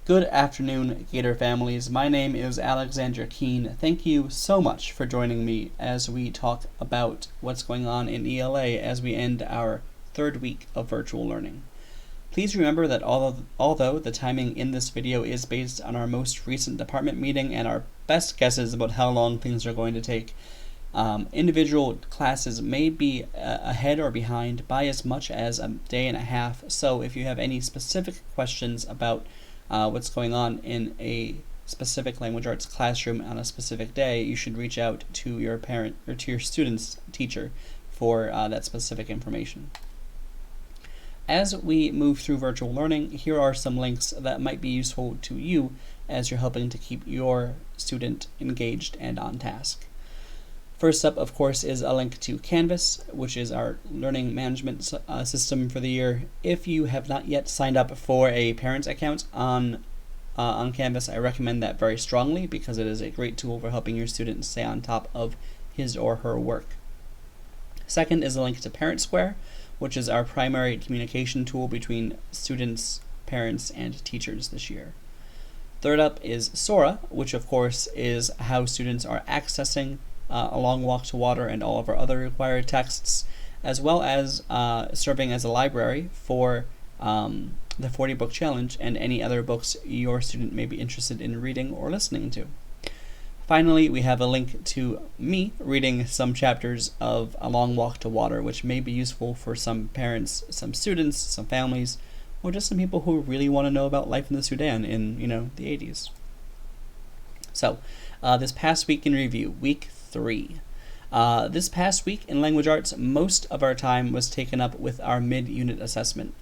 Good afternoon, Gator families. My name is Alexander Keene. Thank you so much for joining me as we talk about what's going on in ELA as we end our third week of virtual learning. Please remember that although the timing in this video is based on our most recent department meeting and our best guesses about how long things are going to take, individual classes may be ahead or behind by as much as a day and a half. So if you have any specific questions about what's going on in a specific language arts classroom on a specific day, you should reach out to your parent or to your student's teacher for that specific information. As we move through virtual learning, here are some links that might be useful to you as you're helping to keep your student engaged and on task. First up, of course, is a link to Canvas, which is our learning management system for the year. If you have not yet signed up for a parent account on Canvas, I recommend that very strongly because it is a great tool for helping your student stay on top of his or her work. Second is a link to ParentSquare, which is our primary communication tool between students, parents, and teachers this year. Third up is Sora, which of course is how students are accessing A Long Walk to Water and all of our other required texts, as well as serving as a library for the 40 book challenge and any other books your student may be interested in reading or listening to. Finally, we have a link to me reading some chapters of A Long Walk to Water, which may be useful for some parents, some students, some families, or just some people who really want to know about life in the Sudan in, the 80s. So, this past week in review, week 3. This past week in language arts, most of our time was taken up with our mid-unit assessment.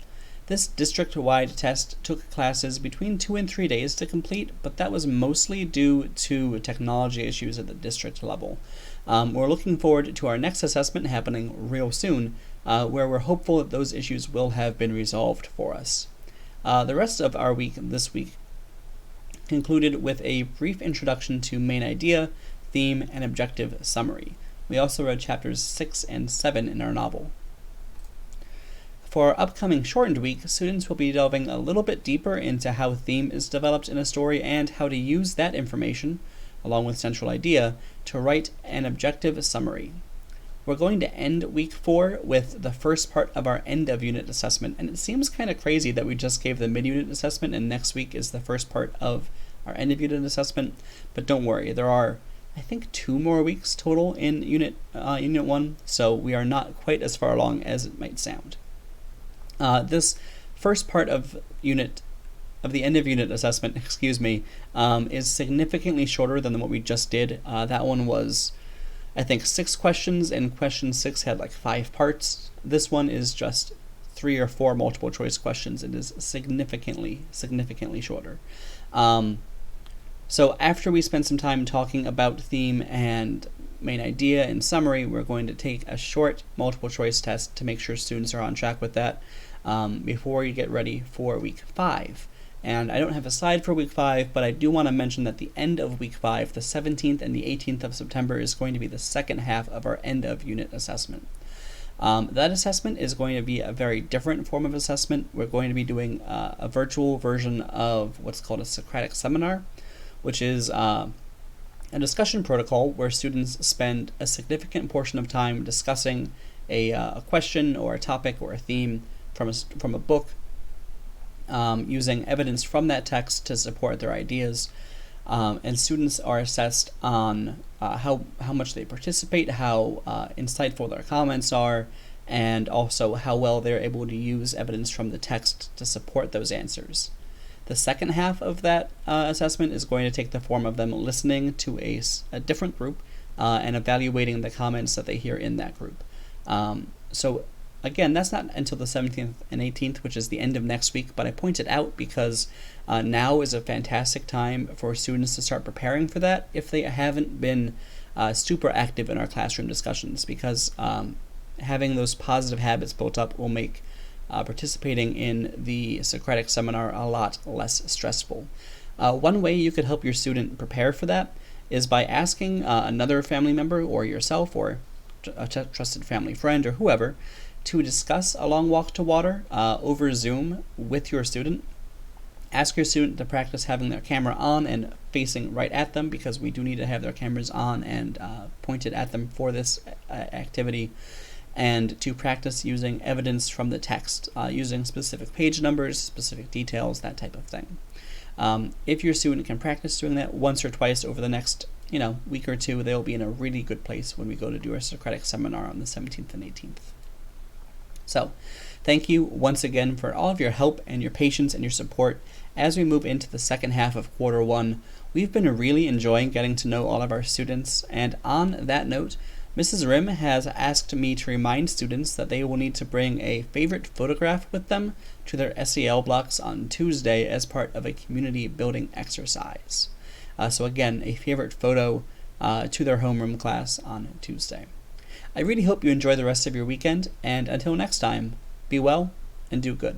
This district-wide test took classes between 2 and 3 days to complete, but that was mostly due to technology issues at the district level. We're looking forward to our next assessment happening real soon, where we're hopeful that those issues will have been resolved for us. The rest of our week this week concluded with a brief introduction to main idea, theme, and objective summary. We also read chapters 6 and 7 in our novel. For our upcoming shortened week, students will be delving a little bit deeper into how theme is developed in a story and how to use that information, along with central idea, to write an objective summary. We're going to end week 4 with the first part of our end of unit assessment, and it seems kind of crazy that we just gave the mid-unit assessment and next week is the first part of our end of unit assessment, but don't worry, there are I think 2 more weeks total in unit 1, so we are not quite as far along as it might sound. This first part of the end of unit assessment, is significantly shorter than what we just did. That one was, I think, 6 questions, and question 6 had like 5 parts. This one is just 3 or 4 multiple choice questions. It is significantly shorter. So after we spend some time talking about theme and main idea and summary, we're going to take a short multiple choice test to make sure students are on track with that before you get ready for week 5. And I don't have a slide for week 5, but I do want to mention that the end of week 5, the 17th and the 18th of September, is going to be the second half of our end of unit assessment. That assessment is going to be a very different form of assessment. We're going to be doing a virtual version of what's called a Socratic seminar, which is a discussion protocol where students spend a significant portion of time discussing a question or a topic or a theme from a book, using evidence from that text to support their ideas. And students are assessed on how much they participate, how insightful their comments are, and also how well they're able to use evidence from the text to support those answers. The second half of that assessment is going to take the form of them listening to a different group and evaluating the comments that they hear in that group. So again, that's not until the 17th and 18th, which is the end of next week, but I point it out because now is a fantastic time for students to start preparing for that if they haven't been super active in our classroom discussions, because having those positive habits built up will make participating in the Socratic seminar a lot less stressful. One way you could help your student prepare for that is by asking another family member or yourself or a trusted family friend or whoever to discuss A Long Walk to Water over Zoom with your student. Ask your student to practice having their camera on and facing right at them, because we do need to have their cameras on and pointed at them for this activity, and to practice using evidence from the text, using specific page numbers, specific details, that type of thing. If your student can practice doing that once or twice over the next week or two, they'll be in a really good place when we go to do our Socratic seminar on the 17th and 18th. So, thank you once again for all of your help and your patience and your support as we move into the second half of quarter one. We've been really enjoying getting to know all of our students, and on that note, Mrs. Rim has asked me to remind students that they will need to bring a favorite photograph with them to their SEL blocks on Tuesday as part of a community building exercise. So again, a favorite photo to their homeroom class on Tuesday. I really hope you enjoy the rest of your weekend, and until next time, be well and do good.